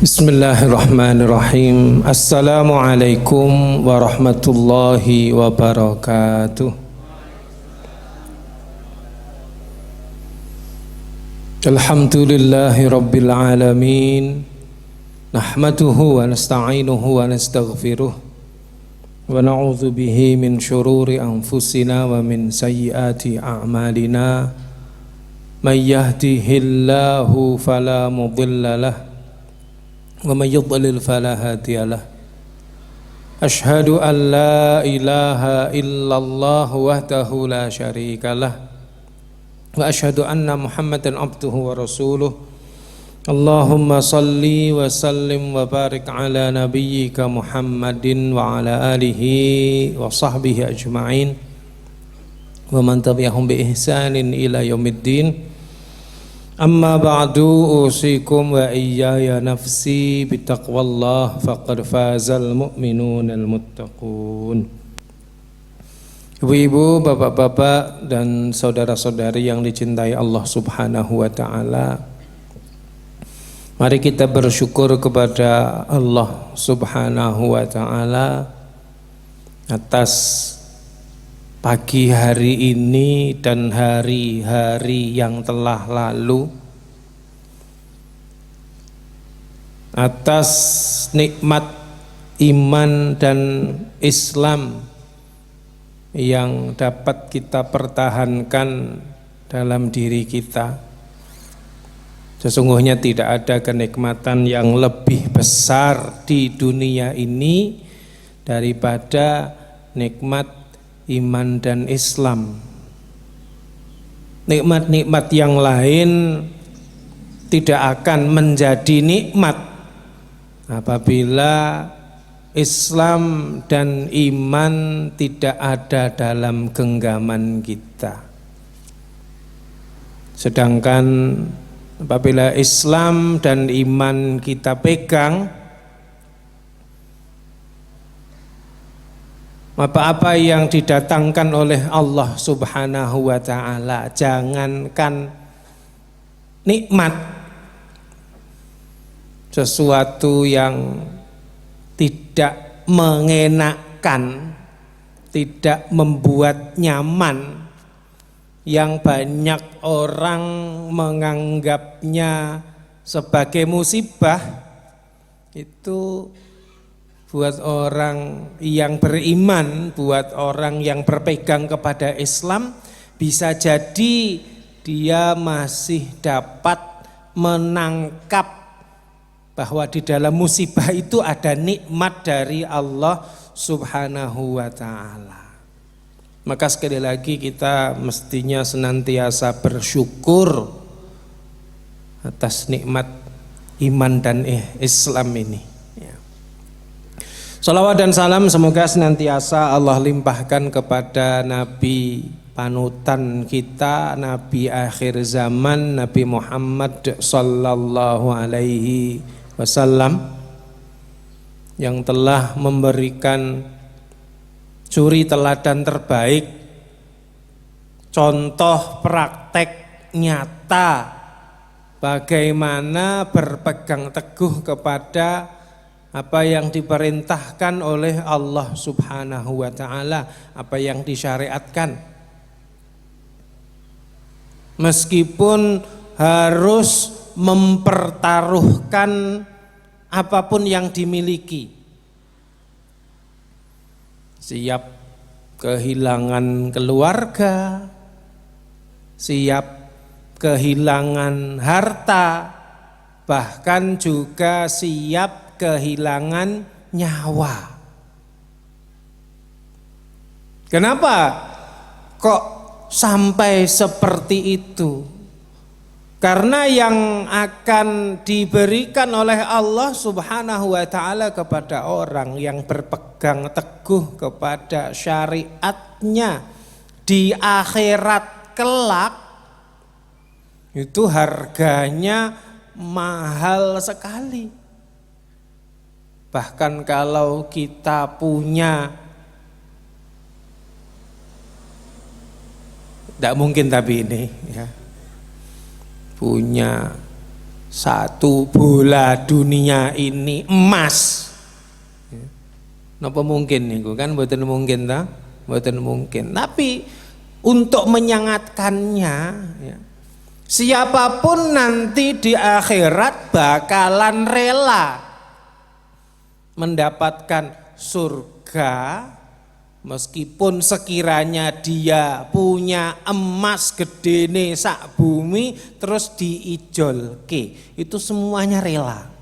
Bismillahirrahmanirrahim. Assalamualaikum warahmatullahi wabarakatuh. Alhamdulillahi rabbil alamin. Nahmaduhu wa nasta'inuhu wa nastaghfiruh. Wa na'udzu bihi min syururi anfusina wa min sayyiati a'malina. May yahdihillahu fala mudilla lahu wa may yudlil fala hadiya lahu. Asyhadu an la ilaha illallah wahdahu la syarika lah wa asyhadu anna Muhammadan abduhu wa rasuluh. Allahumma salli wa sallim wa barik ala nabiyyika Muhammadin wa ala alihi wa sahbihi ajma'in wa man tabi'ahum bi ihsanin ila yaumiddin. Amma ba'du, usikum wa iyaya nafsi bitaqwallah faqad fazal mu'minunal muttaqun. Ibu-ibu, bapak-bapak dan saudara-saudari yang dicintai Allah Subhanahu wa taala, mari kita bersyukur kepada Allah Subhanahu wa taala atas pagi hari ini dan hari-hari yang telah lalu, atas nikmat iman dan Islam yang dapat kita pertahankan dalam diri kita. Sesungguhnya tidak ada kenikmatan yang lebih besar di dunia ini daripada nikmat iman dan Islam. Nikmat-nikmat yang lain tidak akan menjadi nikmat apabila Islam dan iman tidak ada dalam genggaman kita. Sedangkan apabila Islam dan iman kita pegang, apa-apa yang didatangkan oleh Allah Subhanahu wa ta'ala, jangankan nikmat, sesuatu yang tidak mengenakkan, tidak membuat nyaman, yang banyak orang menganggapnya sebagai musibah, itu buat orang yang beriman, buat orang yang berpegang kepada Islam, bisa jadi dia masih dapat menangkap bahwa di dalam musibah itu ada nikmat dari Allah Subhanahu wa ta'ala. Maka sekali lagi kita mestinya senantiasa bersyukur atas nikmat iman dan Islam ini. Salawat dan salam semoga senantiasa Allah limpahkan kepada Nabi panutan kita, Nabi akhir zaman, Nabi Muhammad sallallahu alaihi wasallam, yang telah memberikan suri teladan terbaik, contoh praktek nyata bagaimana berpegang teguh kepada apa yang diperintahkan oleh Allah Subhanahu wa ta'ala, apa yang disyariatkan, meskipun harus mempertaruhkan apapun yang dimiliki, siap kehilangan keluarga, siap kehilangan harta, bahkan juga siap kehilangan nyawa. Kenapa kok sampai seperti itu? Karena yang akan diberikan oleh Allah Subhanahu wa ta'ala kepada orang yang berpegang teguh kepada syariatnya di akhirat kelak, itu harganya mahal sekali. Bahkan kalau kita punya, tidak mungkin tapi ini ya, punya satu bola dunia ini emas. Napa mungkin niku kan mboten mungkin ta? Mboten mungkin. Tapi untuk menyangatkannya ya, siapapun nanti di akhirat bakalan rela mendapatkan surga meskipun sekiranya dia punya emas gedene sak bumi terus diijolke, itu semuanya rela.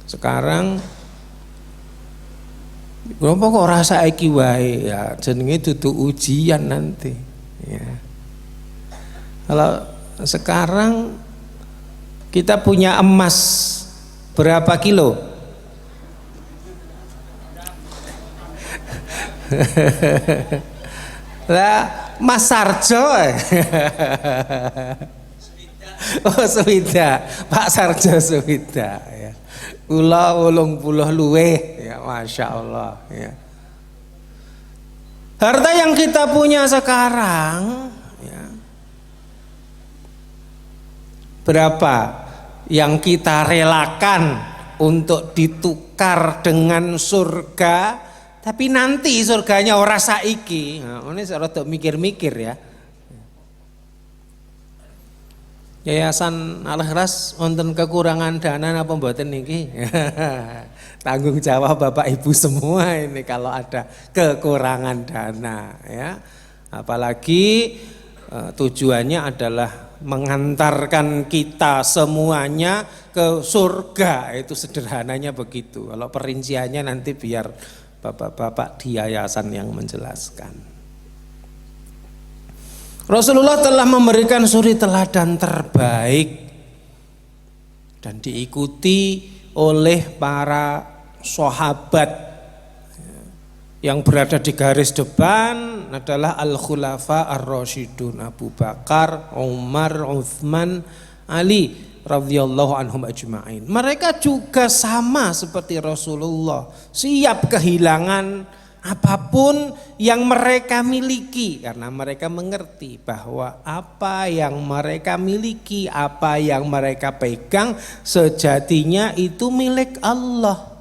Sekarang kenapa kok rasa iki wae ya, jenenge dudu ujian nanti ya. Kalau sekarang kita punya emas berapa kilo? Lah Mas Sarjo oh swida, Pak Sarjo swida ya. Kula 80 luweh ya, Masya Allah ya. Harta yang kita punya sekarang ya, berapa yang kita relakan untuk ditukar dengan surga, tapi nanti surganya ora saiki. Nah, ini rada mikir-mikir ya. Yayasan Al-Ikhlas wonten kekurangan dana apa mboten niki? Tanggung jawab Bapak Ibu semua ini kalau ada kekurangan dana ya. Apalagi tujuannya adalah mengantarkan kita semuanya ke surga, itu sederhananya begitu. Kalau perinciannya nanti biar bapak-bapak di yayasan yang menjelaskan. Rasulullah telah memberikan suri teladan terbaik dan diikuti oleh para sahabat. Yang berada di garis depan adalah Al-Khulafa Ar-Rasyidun, Abu Bakar, Umar, Uthman, Ali radhiyallahu anhum ajma'in. Mereka juga sama seperti Rasulullah, siap kehilangan apapun yang mereka miliki karena mereka mengerti bahwa apa yang mereka miliki, apa yang mereka pegang sejatinya itu milik Allah.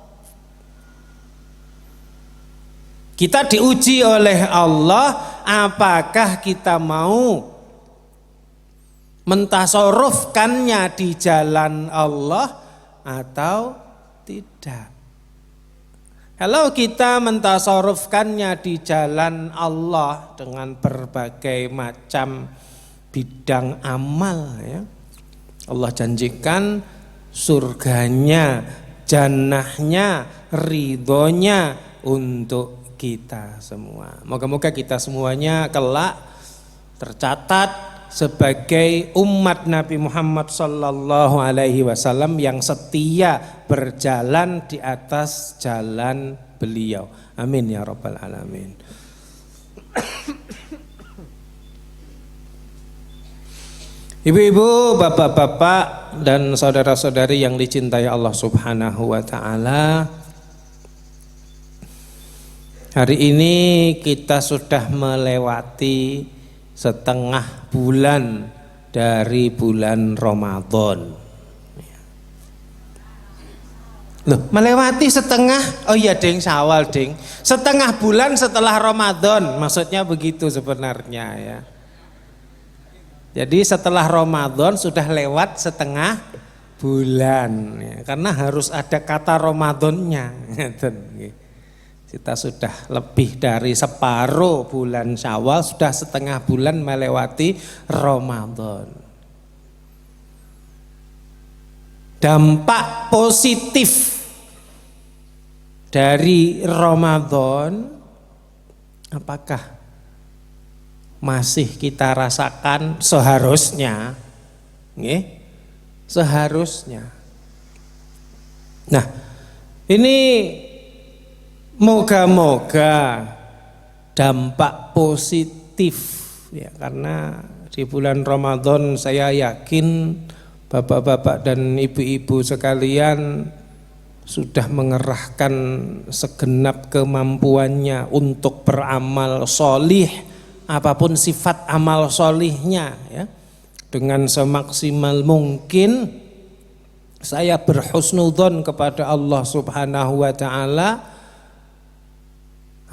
Kita diuji oleh Allah, apakah kita mau mentasarufkannya di jalan Allah atau tidak. Kalau kita mentasarufkannya di jalan Allah dengan berbagai macam bidang amal ya, Allah janjikan surganya, jannahnya, ridhonya untuk kita semua. Moga-moga kita semuanya kelak tercatat sebagai umat Nabi Muhammad sallallahu alaihi wasallam yang setia berjalan di atas jalan beliau. Amin ya rabbal alamin. Ibu-ibu, bapak-bapak dan saudara-saudari yang dicintai Allah Subhanahu wa taala, hari ini kita sudah melewati setengah bulan dari bulan Ramadan. Loh, melewati setengah, oh iya ding, Syawal ding, setengah bulan setelah Ramadan, maksudnya begitu sebenarnya ya. Jadi setelah Ramadan sudah lewat setengah bulan ya, karena harus ada kata Ramadannya. Kita sudah lebih dari separuh bulan Syawal, sudah setengah bulan melewati Ramadan. Dampak positif dari Ramadan apakah masih kita rasakan? Seharusnya, seharusnya. Nah, ini moga-moga dampak positif ya, karena di bulan Ramadan saya yakin bapak-bapak dan ibu-ibu sekalian sudah mengerahkan segenap kemampuannya untuk beramal sholih apapun sifat amal solihnya ya, dengan semaksimal mungkin saya berhusnudzon kepada Allah Subhanahu wa taala.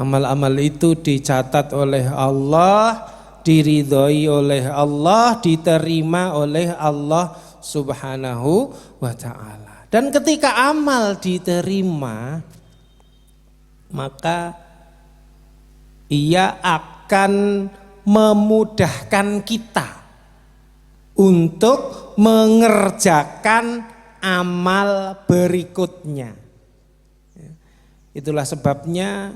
Amal-amal itu dicatat oleh Allah, diridhoi oleh Allah, diterima oleh Allah Subhanahu wa taala. Dan ketika amal diterima, maka ia akan memudahkan kita untuk mengerjakan amal berikutnya. Itulah sebabnya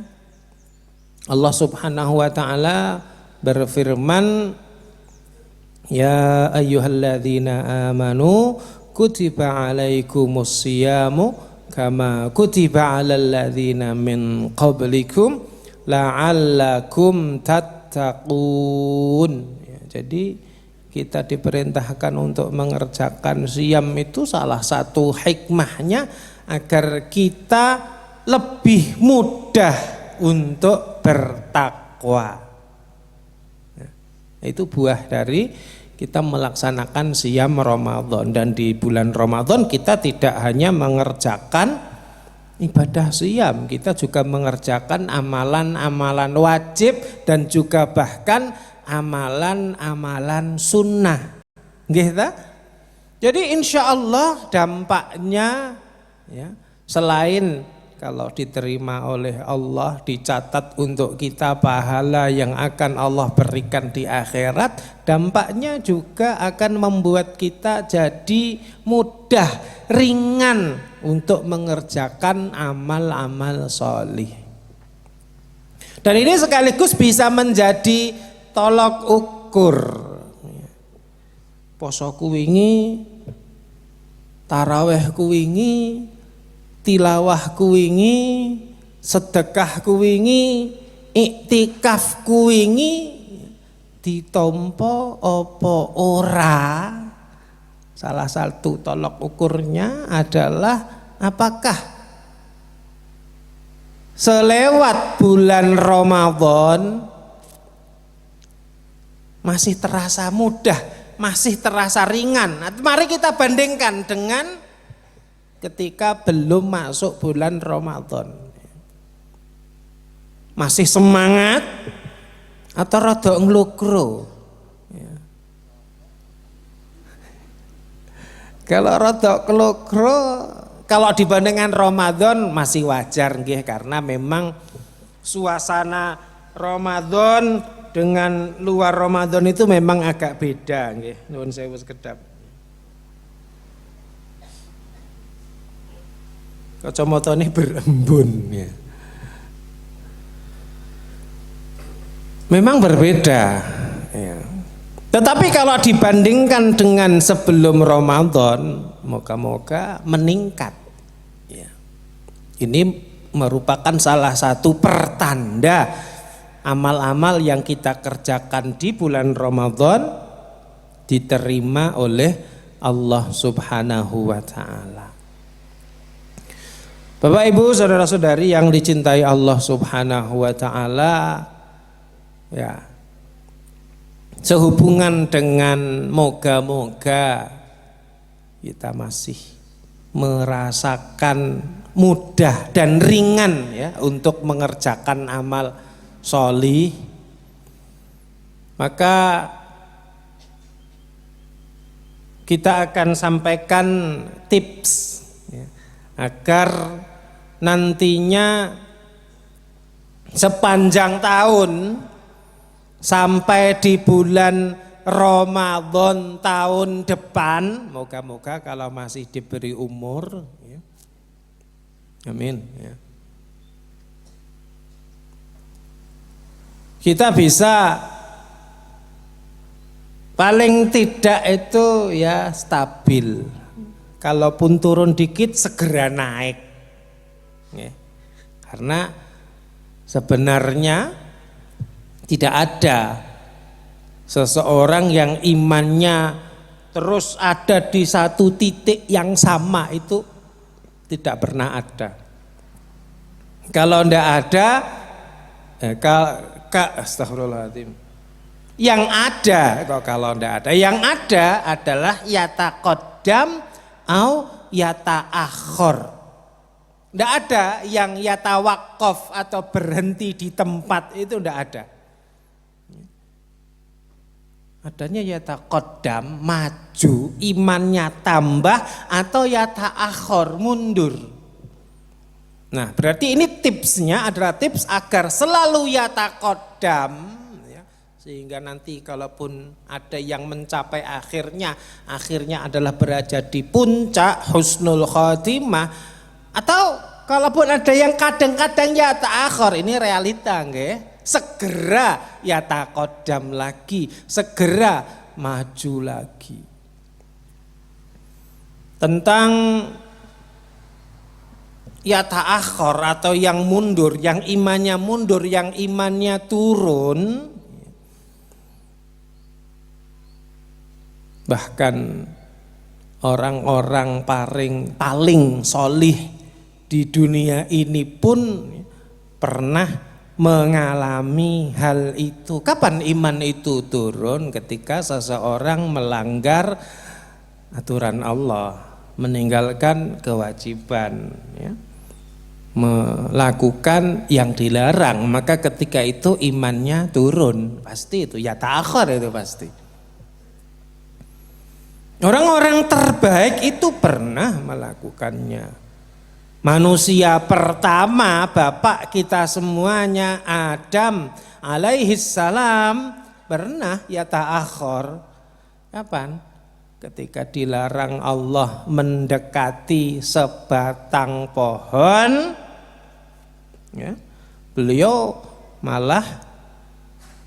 Allah Subhanahu wa taala berfirman, ya ayyuhalladzina amanu kutiba alaikumus siyamu kama kutiba alal ladzina min qablikum la'allakum tattaqun. Ya, jadi kita diperintahkan untuk mengerjakan siyam itu salah satu hikmahnya agar kita lebih mudah untuk bertakwa. Nah, itu buah dari kita melaksanakan siyam Ramadan. Dan di bulan Ramadan kita tidak hanya mengerjakan ibadah siyam, kita juga mengerjakan amalan-amalan wajib dan juga bahkan amalan-amalan sunnah. Gitu? Jadi insya Allah dampaknya ya, selain kalau diterima oleh Allah, dicatat untuk kita pahala yang akan Allah berikan di akhirat, dampaknya juga akan membuat kita jadi mudah, ringan untuk mengerjakan amal-amal sholih. Dan ini sekaligus bisa menjadi tolok ukur. Posoku wingi, tarawehku wingi, tilawahku wingi, sedekahku wingi, iktikafku wingi, ditompo opo ora. Salah satu tolok ukurnya adalah apakah selewat bulan Ramadan masih terasa mudah, masih terasa ringan. Nah, mari kita bandingkan dengan ketika belum masuk bulan Ramadan. Masih semangat atau rada nglukro? Ya. Kalau rada nglukro, kalau dibandingkan Ramadan masih wajar nggih, karena memang suasana Ramadan dengan luar Ramadan itu memang agak beda nggih. Nuwun sewu sekedap. Kacamatane berembun ya. Memang berbeda ya. Tetapi kalau dibandingkan dengan sebelum Ramadan, moga-moga meningkat ya. Ini merupakan salah satu pertanda amal-amal yang kita kerjakan di bulan Ramadan diterima oleh Allah Subhanahu wa taala. Bapak Ibu saudara-saudari yang dicintai Allah Subhanahu wa taala, ya, sehubungan dengan moga-moga kita masih merasakan mudah dan ringan ya untuk mengerjakan amal sholih, maka kita akan sampaikan tips ya, agar nantinya sepanjang tahun sampai di bulan Ramadan tahun depan, moga-moga kalau masih diberi umur ya. Amin ya. Kita bisa paling tidak itu ya stabil. Kalaupun turun dikit segera naik. Ya. Karena sebenarnya tidak ada seseorang yang imannya terus ada di satu titik yang sama, itu tidak pernah ada. Kalau tidak ada, astagfirullahaladzim. Yang ada kok kalau ndak ada, yang ada adalah yataqaddam au yata'akhir. Ndak ada yang yatawaqqaf atau berhenti di tempat, itu ndak ada. Adanya yataqaddam, maju, imannya tambah, atau yata'akhir, mundur. Nah, berarti ini tipsnya adalah tips agar selalu yataqaddam. Sehingga nanti kalaupun ada yang mencapai akhirnya adalah berada di puncak husnul khotimah, atau kalaupun ada yang kadang-kadang ya ta'akhir, ini realita nggih, segera ya taqaddam lagi, segera maju lagi. Tentang ya ta'akhir atau yang mundur, yang imannya mundur, yang imannya turun, bahkan orang-orang paling solih di dunia ini pun pernah mengalami hal itu. Kapan iman itu turun? Ketika seseorang melanggar aturan Allah, meninggalkan kewajiban, ya, melakukan yang dilarang, maka ketika itu imannya turun. Pasti itu ya ta'akhir, itu pasti. Orang-orang terbaik itu pernah melakukannya. Manusia pertama, bapak kita semuanya, Adam alaihis salam, pernah ya ta'akhir. Kapan? Ketika dilarang Allah mendekati sebatang pohon, ya, beliau malah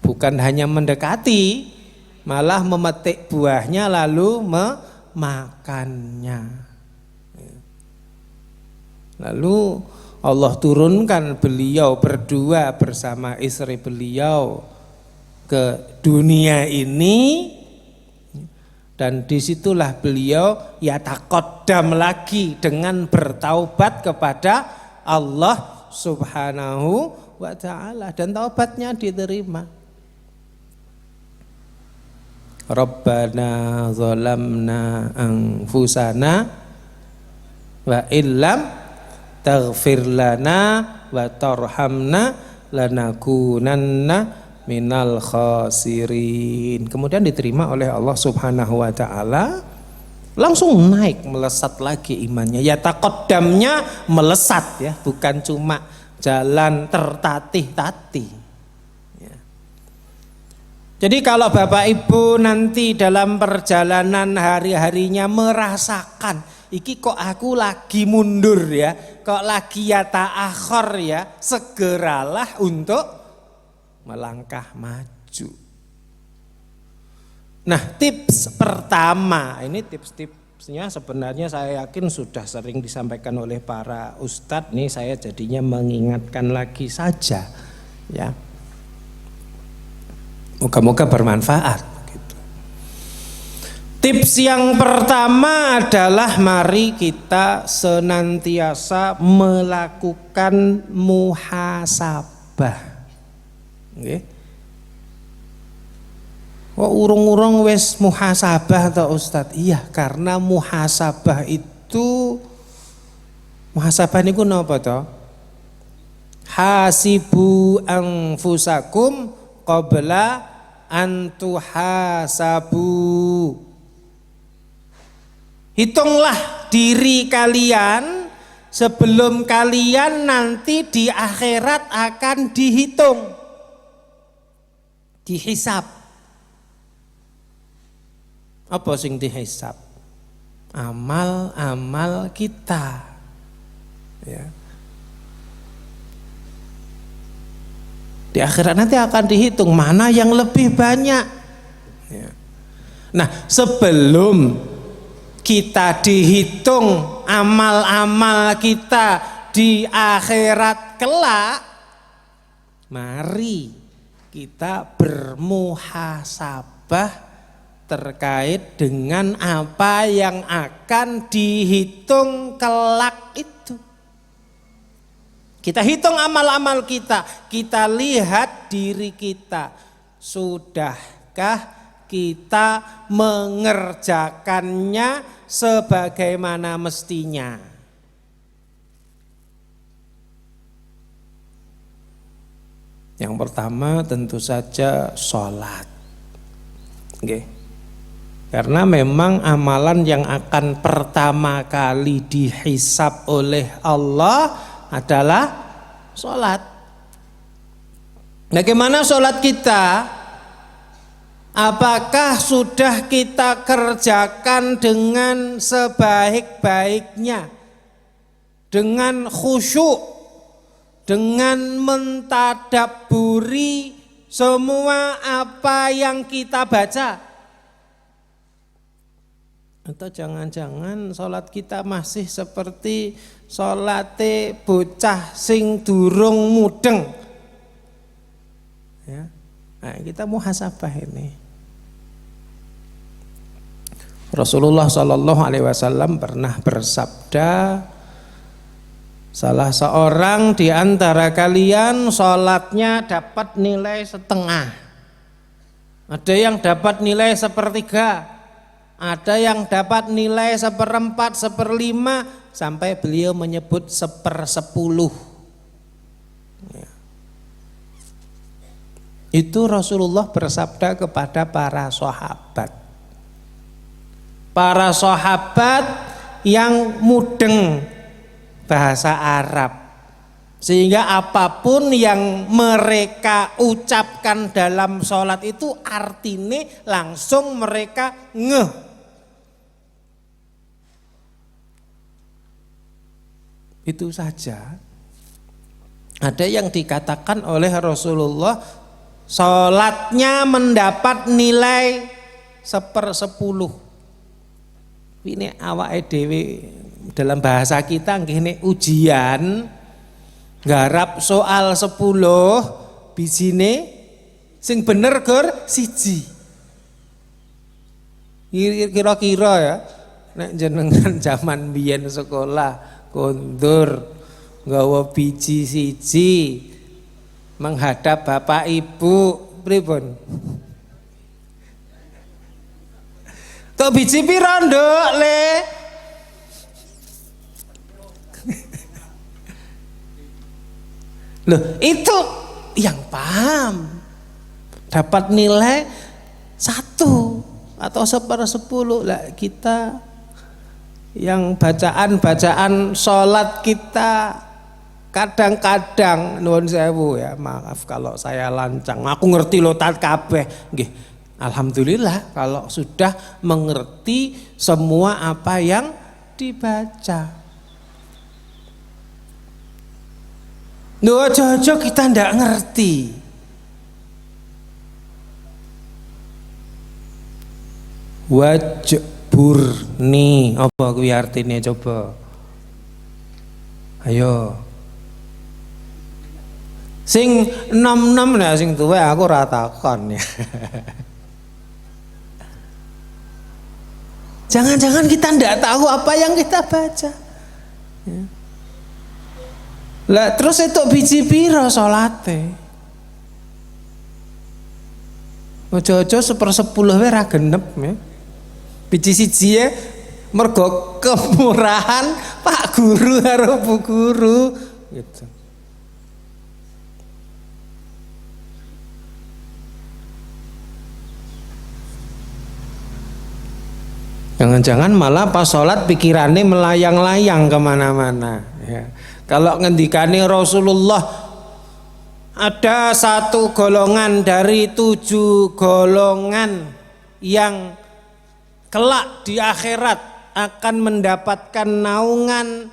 bukan hanya mendekati, malah memetik buahnya lalu memakannya. Lalu Allah turunkan beliau berdua bersama istri beliau ke dunia ini, dan disitulah beliau yataqaddam lagi dengan bertaubat kepada Allah Subhanahu wa ta'ala, dan taubatnya diterima. Rabbana zalamna anfusana wa illam taghfir lana wa tarhamna lanakunanna minal khasirin. Kemudian diterima oleh Allah Subhanahu wa ta'ala, langsung naik, melesat lagi imannya. Ya taqaddamnya melesat, ya, bukan cuma jalan tertatih-tatih. Jadi kalau Bapak Ibu nanti dalam perjalanan hari-harinya merasakan, iki kok aku lagi mundur ya, kok lagi ya ta'akhir ya, segeralah untuk melangkah maju. Nah, tips pertama, ini tips-tipsnya sebenarnya saya yakin sudah sering disampaikan oleh para ustadz, nih saya jadinya mengingatkan lagi saja ya. Moga-moga bermanfaat. Tips yang pertama adalah mari kita senantiasa melakukan muhasabah. Nggih. Oh, urung-urung wis muhasabah toh Ustadz? Iya, karena muhasabah niku napa toh? Hasibu anfusakum qabla antuhasabu. Hitunglah diri kalian sebelum kalian nanti di akhirat akan dihitung, dihisab. Apa sing dihisab? Amal-amal kita, ya. Di akhirat nanti akan dihitung mana yang lebih banyak. Nah, sebelum kita dihitung amal-amal kita di akhirat kelak, mari kita bermuhasabah terkait dengan apa yang akan dihitung kelak itu. Kita hitung amal-amal kita lihat diri kita. sudahkah kita mengerjakannya sebagaimana mestinya? Yang pertama tentu saja sholat. Okay. Karena memang amalan yang akan pertama kali dihisab oleh Allah adalah sholat. Bagaimana sholat kita? Apakah sudah kita kerjakan dengan sebaik-baiknya, dengan khusyuk, dengan mentadabburi semua apa yang kita baca? Atau jangan-jangan sholat kita masih seperti sholate bocah sing durung mudeng ya? Nah, kita muhasabah ini. Rasulullah SAW pernah bersabda, salah seorang di antara kalian sholatnya dapat nilai setengah, ada yang dapat nilai sepertiga, ada yang dapat nilai seperempat, seperlima, sampai beliau menyebut 1/10. Ya. Itu Rasulullah bersabda kepada para sahabat. Para sahabat yang mudeng bahasa Arab, sehingga apapun yang mereka ucapkan dalam sholat itu artinya langsung mereka ngeh. Itu saja. Ada yang dikatakan oleh Rasulullah, sholatnya mendapat nilai 1/10. Ini awake dhewe dalam bahasa kita nggih ujian garap soal 10 bijine sing bener gor 1. Kira-kira ya nek jenengan zaman biyen sekolah kondur nggawa biji 1 menghadap bapak ibu pripun? Tok biji piro nduk le? Loh, itu yang paham dapat nilai 1 atau 1/10 lah. Kita yang bacaan sholat kita kadang-kadang nuwun sewu ya, maaf kalau saya lancang, aku ngerti lotat kabeh nggih. Alhamdulillah kalau sudah mengerti semua apa yang dibaca. Ojo-ojo kita ndak ngerti. Wajburni apa kuwi artine coba? Ayo. Sing nom-nom lah sing tuwek aku ora takon ya. Jangan-jangan kita ndak tahu apa yang kita baca. Ya. Lah terus itu biji piro salate? Ojo-ojo 1/10 wae ra genep ya. Biji siji ya mergo kemurahan Pak Guru karo Bu Guru gitu. Jangan-jangan malah pas sholat pikirannya melayang-layang kemana-mana ya. Kalau ngendikane Rasulullah, ada 1 golongan dari 7 golongan yang kelak di akhirat akan mendapatkan naungan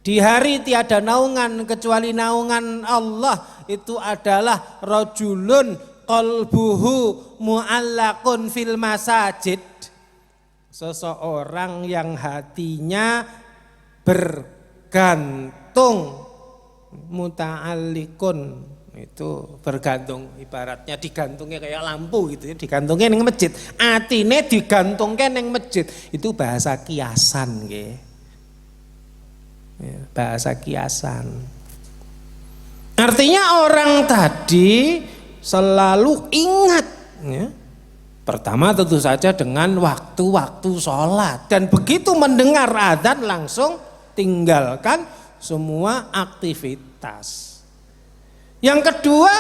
di hari tiada naungan kecuali naungan Allah. Itu adalah rajulun qalbuhu mu'allaqun fil masajid, seseorang yang hatinya bergantung, muta'alliqun itu bergantung, ibaratnya digantungnya kayak lampu gitu ya, digantungnya ning masjid, atine digantungnya ning masjid. Itu bahasa kiasan nggih. Ya, bahasa kiasan. Artinya orang tadi selalu ingat ya. Pertama tentu saja dengan waktu-waktu sholat, dan begitu mendengar adzan langsung tinggalkan semua aktivitas. Yang kedua,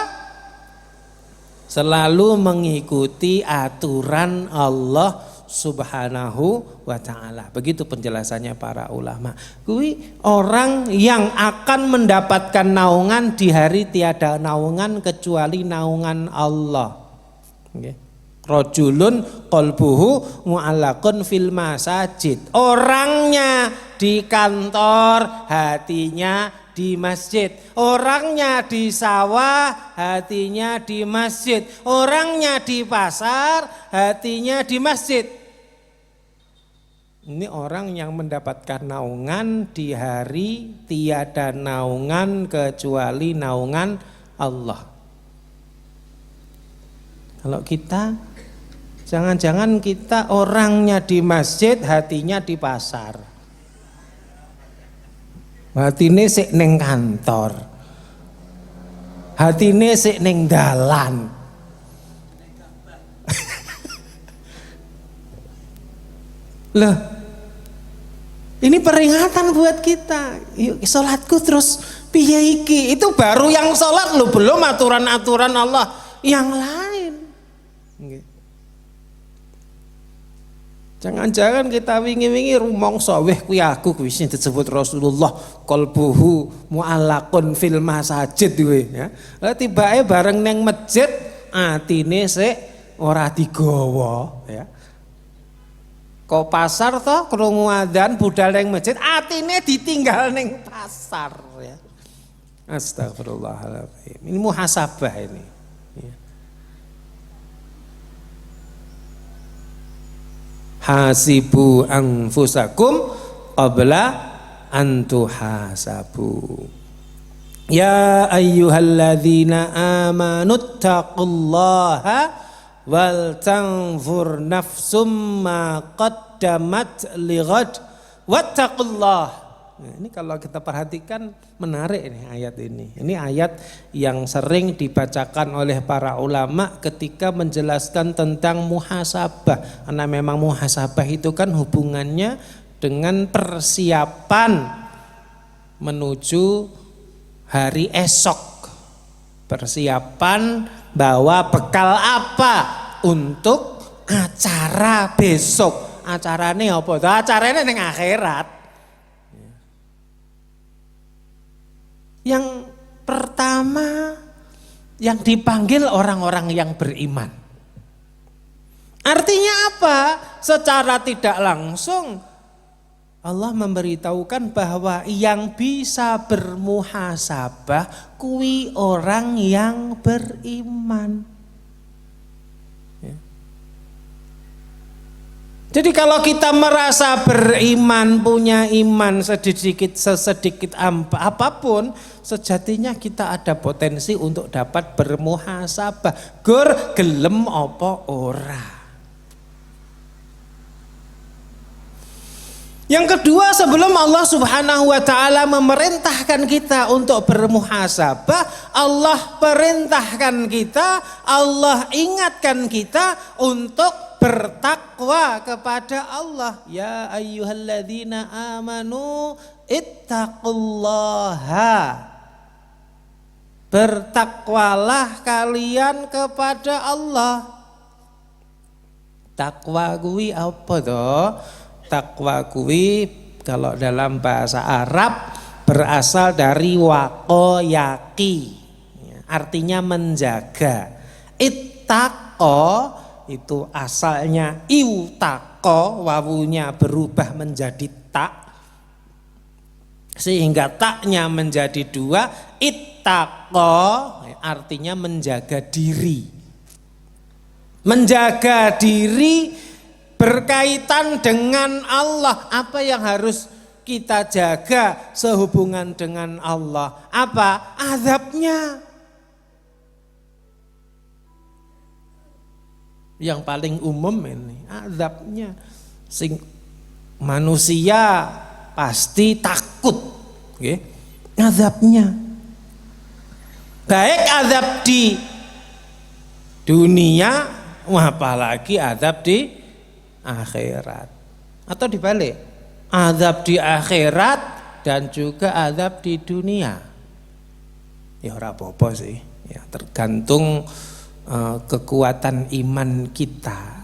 selalu mengikuti aturan Allah Subhanahu wa ta'ala. Begitu penjelasannya para ulama. Kui orang yang akan mendapatkan naungan di hari tiada naungan kecuali naungan Allah. Okay. Rajulun qalbuhu mu'allaqun fil masajid. Orangnya di kantor, hatinya di masjid. Orangnya di sawah, hatinya di masjid. Orangnya di pasar, hatinya di masjid. Ini orang yang mendapatkan naungan di hari tiada naungan kecuali naungan Allah. Kalau kita, jangan-jangan kita orangnya di masjid, hatinya di pasar. Hatine sik ning kantor. Hatine sik ning dalan. Loh, ini peringatan buat kita. Yuk, sholatku terus piye iki? Itu baru yang sholat loh, belum aturan-aturan Allah yang lain. Jangan-jangan kita wingi-wingi rumangsa weh kuwi aku kuwi sing disebut Rasulullah qalbuhu mu'allaqun fil masajid kuwi ya. Lah tibake bareng ning masjid atine sik ora digawa ya. Kok pasar toh krungu adzan budal ning masjid atine ditinggal ning pasar ya. Astagfirullahaladzim. Ini muhasabah ini. Ya. Hasibu anfusakum qabla an tuhasabu. Ya ayyuhalladzina amanu taqullaha wal tanzur nafsum ma qaddamat lighad wattaqullah. Nah, ini kalau kita perhatikan menarik ini ayat ini. Ini ayat yang sering dibacakan oleh para ulama ketika menjelaskan tentang muhasabah. Karena memang muhasabah itu kan hubungannya dengan persiapan menuju hari esok. Persiapan bawa bekal apa untuk acara besok. Acarane apa? Acarane ning akhirat. Yang pertama yang dipanggil orang-orang yang beriman. Artinya apa? Secara tidak langsung Allah memberitahukan bahwa yang bisa bermuhasabah kuwi orang yang beriman. Jadi kalau kita merasa beriman, punya iman sesedikit apapun, sejatinya kita ada potensi untuk dapat bermuhasabah. Gur gelem apa ora. Yang kedua, sebelum Allah Subhanahu wa ta'ala memerintahkan kita untuk bermuhasabah, Allah perintahkan kita, Allah ingatkan kita untuk bertakwa kepada Allah. Ya ayyuhalladzina amanu ittaqullaha. Bertakwalah kalian kepada Allah. Takwa kuwi apa toh? Takwa kuwi kalau dalam bahasa Arab berasal dari waqayaqi, artinya menjaga. Ittaqo itu asalnya iutaqo, wawunya berubah menjadi tak sehingga taknya menjadi dua. Ittaqo artinya menjaga diri. Menjaga diri berkaitan dengan Allah. Apa yang harus kita jaga sehubungan dengan Allah? Apa? Azabnya. Yang paling umum ini azabnya. Manusia pasti takut, azabnya. Baik azab di dunia, apalagi azab di akhirat. Atau dibalik, azab di akhirat dan juga azab di dunia. Ya ora apa-apa sih, ya tergantung kekuatan iman kita.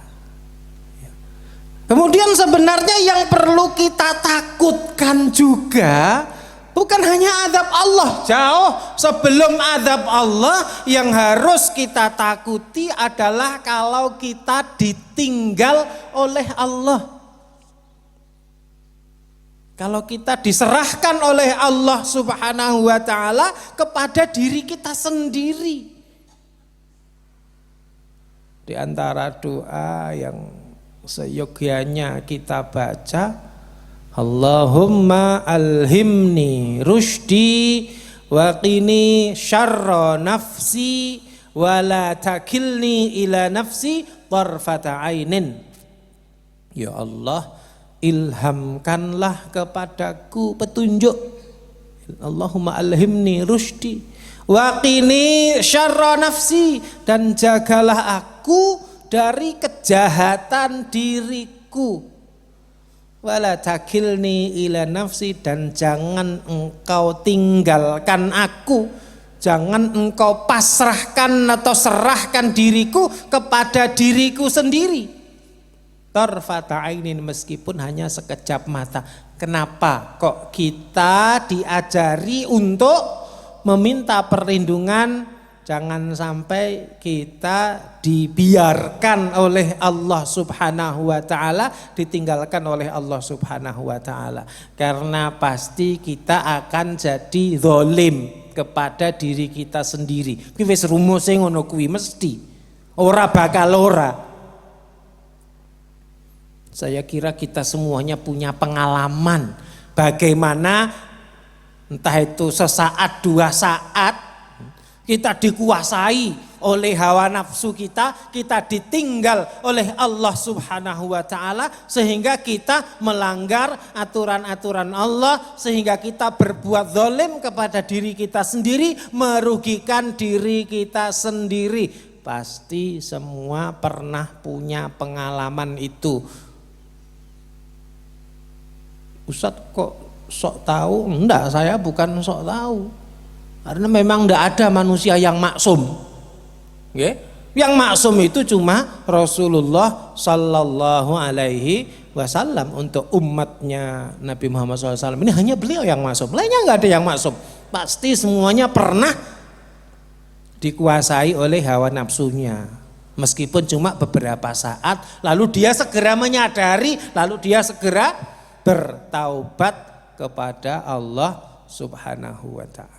Kemudian sebenarnya yang perlu kita takutkan juga bukan hanya azab Allah, jauh sebelum azab Allah yang harus kita takuti adalah kalau kita ditinggal oleh Allah. Kalau kita diserahkan oleh Allah Subhanahu wa taala kepada diri kita sendiri. Di antara doa yang seyogyanya kita baca, Allahumma alhimni rushdi wa qini syarra nafsi wa la takilni ila nafsi tarfata ainin. Ya Allah, ilhamkanlah kepadaku petunjuk. Allahumma alhimni rushdi wa qini syarra nafsi, dan jagalah aku dari kejahatan diriku. Wala takilni ila nafsi, dan jangan engkau tinggalkan aku, jangan engkau pasrahkan atau serahkan diriku kepada diriku sendiri. Tarfata ainin, meskipun hanya sekejap mata. Kenapa kok kita diajari untuk meminta perlindungan? Jangan sampai kita dibiarkan oleh Allah Subhanahu wa taala, ditinggalkan oleh Allah Subhanahu wa taala. Karena pasti kita akan jadi zalim kepada diri kita sendiri. Kuwi wis rumuse ngono kuwi mesti. Ora bakal ora. Saya kira kita semuanya punya pengalaman bagaimana entah itu sesaat dua saat kita dikuasai oleh hawa nafsu kita ditinggal oleh Allah Subhanahu wa taala sehingga kita melanggar aturan-aturan Allah, sehingga kita berbuat zalim kepada diri kita sendiri, merugikan diri kita sendiri. Pasti semua pernah punya pengalaman itu. Ustadz kok sok tahu? Enggak, saya bukan sok tahu. Karena memang tidak ada manusia yang maksum. Yang maksum itu cuma Rasulullah Sallallahu Alaihi Wasallam. Untuk umatnya Nabi Muhammad SAW ini hanya beliau yang maksum, lainnya nggak ada yang maksum. Pasti semuanya pernah dikuasai oleh hawa nafsunya, meskipun cuma beberapa saat. Lalu dia segera menyadari, lalu dia segera bertaubat kepada Allah Subhanahu wa taala.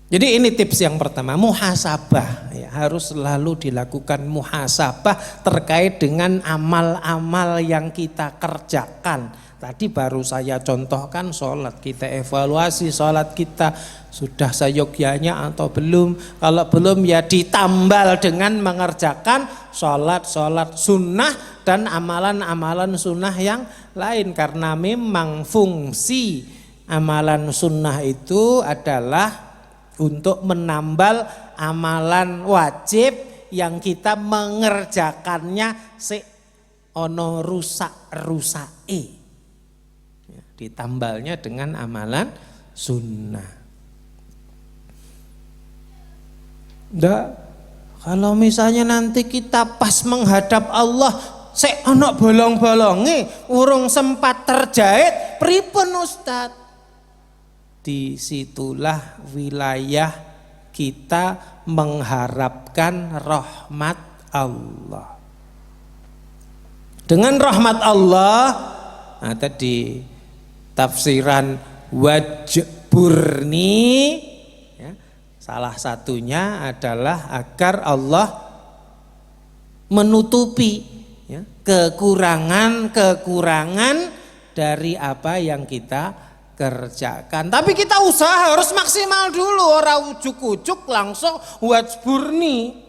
Jadi ini tips yang pertama, muhasabah, ya, harus selalu dilakukan muhasabah terkait dengan amal-amal yang kita kerjakan. Tadi baru saya contohkan sholat, kita evaluasi sholat kita sudah seyogyanya atau belum. Kalau belum ya ditambal dengan mengerjakan sholat sunnah dan amalan-amalan sunnah yang lain. Karena memang fungsi amalan sunnah itu adalah untuk menambal amalan wajib yang kita mengerjakannya ono rusak-rusake. Ya, ditambalnya dengan amalan sunnah. Ndak, kalau misalnya nanti kita pas menghadap Allah ono bolong-bolonge, urung sempat terjahit, pripun Ustadz? Disitulah wilayah kita mengharapkan rahmat Allah. Dengan rahmat Allah, nah tadi tafsiran wajburni, ya, salah satunya adalah agar Allah menutupi, ya, kekurangan dari apa yang kita kerjakan. Tapi kita usaha harus maksimal dulu, ora ujuk-ujuk langsung wajburni.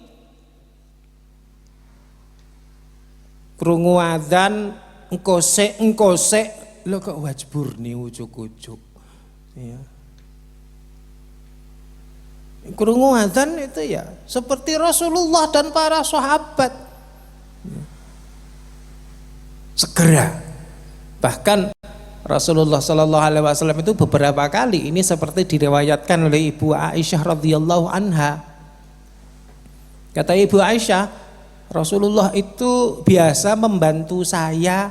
Krungu adzan engkosek lho kok wajburni ujuk-ujuk. Ya. Krungu adzan itu ya seperti Rasulullah dan para sahabat. Segera. Bahkan Rasulullah Shallallahu Alaihi Wasallam itu beberapa kali ini seperti diriwayatkan oleh Ibu Aisyah radhiyallahu anha. Kata Ibu Aisyah, Rasulullah itu biasa membantu saya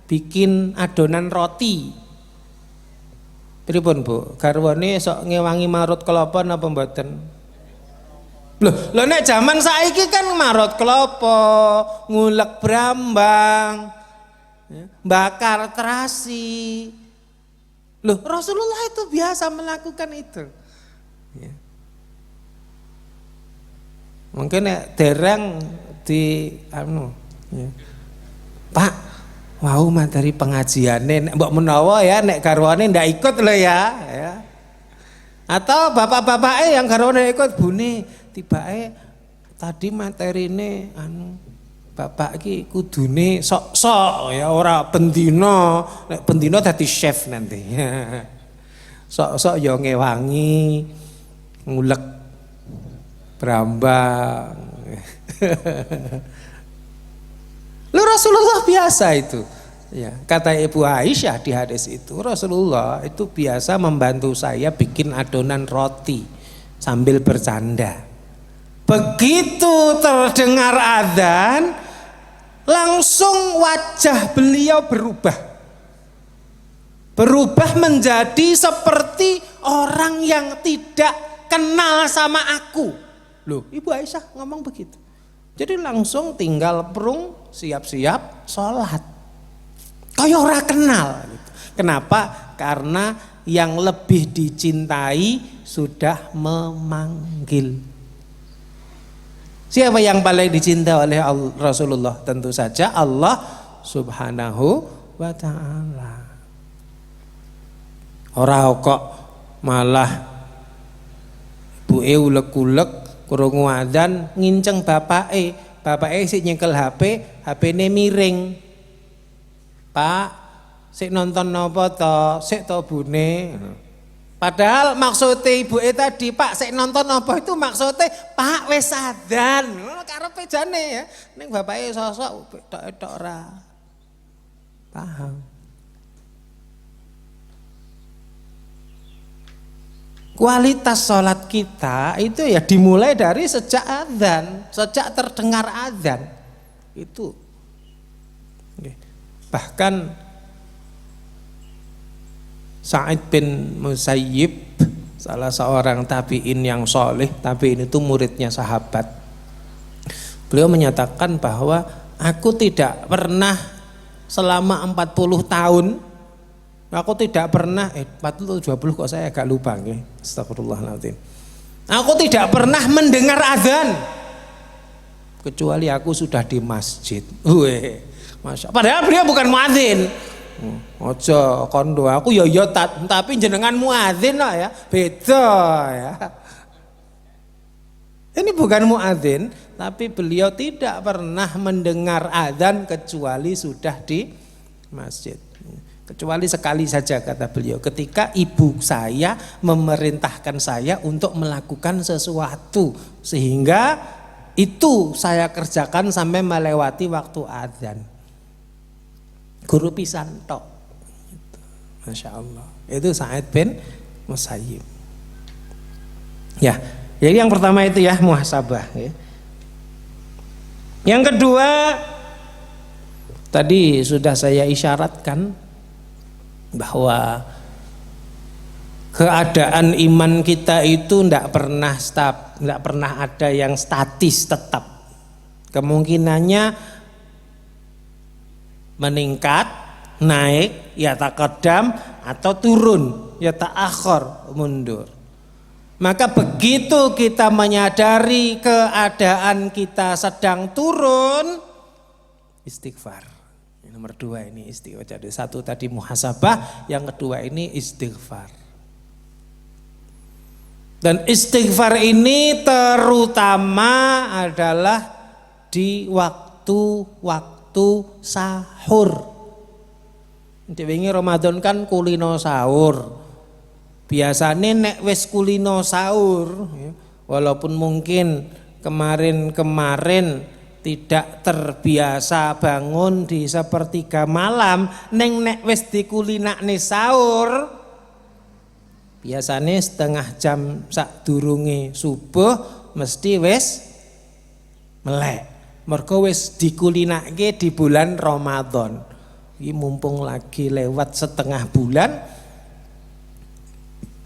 bikin adonan roti. Pripun Bu? Garwane sok ngewangi marut kelapa napa mboten? Loh nek zaman saiki kan marut kelapa, ngulek brambang, bakar terasi. Loh Rasulullah itu biasa melakukan itu. Ya. Mungkin nek dereng di ya. Pak, wow materi pengajiannya mbok menawa ya nek garwane ndak ikut lho ya. Atau bapak-bapake yang garwane ikut bune tibake tadi materine bapak iki kudune sok-sok ya ora bendina, nek bendina dadi chef nanti. Sok-sok ya ngewangi ngulek brambang. Lu Rasulullah biasa itu. Ya, kata Ibu Aisyah di hadis itu, Rasulullah itu biasa membantu saya bikin adonan roti sambil bercanda. Begitu terdengar adzan, langsung wajah beliau berubah menjadi seperti orang yang tidak kenal sama aku. Loh, Ibu Aisyah ngomong begitu. Jadi langsung tinggal prung, siap-siap sholat. Kayak orang kenal. Kenapa? Karena yang lebih dicintai sudah memanggil. Siapa yang paling dicintai oleh Rasulullah? Tentu saja Allah Subhanahu wa ta'ala. Ora kok malah buke ulek-ulek krungu adzan nginceng bapake sik nyekel HP-ne miring. Pak, sik nonton napa to? Sik to bune. Padahal maksudnya ibuke tadi, Pak sik nonton apa itu maksudnya Pak wis adzan. Karepe jane ya. Ning bapake sosok tok-tok ora paham. Kualitas sholat kita itu ya dimulai dari sejak adzan, sejak terdengar adzan. Itu. Bahkan Sa'id bin Musayyib, salah seorang tabi'in yang soleh, tabi'in itu muridnya sahabat. Beliau menyatakan bahwa aku tidak pernah selama 40 tahun, aku tidak pernah 40 20 kok saya agak lupa nggih. Astagfirullahaladzim. Aku tidak pernah mendengar azan kecuali aku sudah di masjid. Masya. Padahal beliau bukan muadzin. Ojo kondo aku ya tapi jenengan muadzin kok ya. Beda ya. Ini bukan muadzin, tapi beliau tidak pernah mendengar azan kecuali sudah di masjid. Kecuali sekali saja kata beliau, ketika ibu saya memerintahkan saya untuk melakukan sesuatu sehingga itu saya kerjakan sampai melewati waktu azan. Guru pisan tok. Masya Allah. Itu Sa'id bin Musayyib. Ya, jadi yang pertama itu ya muhasabah. Ya. Yang kedua tadi sudah saya isyaratkan bahwa keadaan iman kita itu tidak pernah ada yang statis tetap. Kemungkinannya meningkat, naik, ya taqaddam, atau turun, ya ta'akhir, mundur. Maka begitu kita menyadari keadaan kita sedang turun, istighfar. Nomor 2 ini istighfar. Jadi 1 tadi muhasabah, yang kedua ini istighfar. Dan istighfar ini terutama adalah di waktu-waktu sahur. Di wingi Ramadan kan kulino sahur. Biasane nek wis kulino sahur, Walaupun mungkin kemarin-kemarin tidak terbiasa bangun di sepertiga malam, neng nek wis dikulinakne sahur, biasanya setengah jam sadurunge subuh mesti wis melek. Mergo wis dikulinake di bulan Ramadan. Iki mumpung lagi lewat setengah bulan,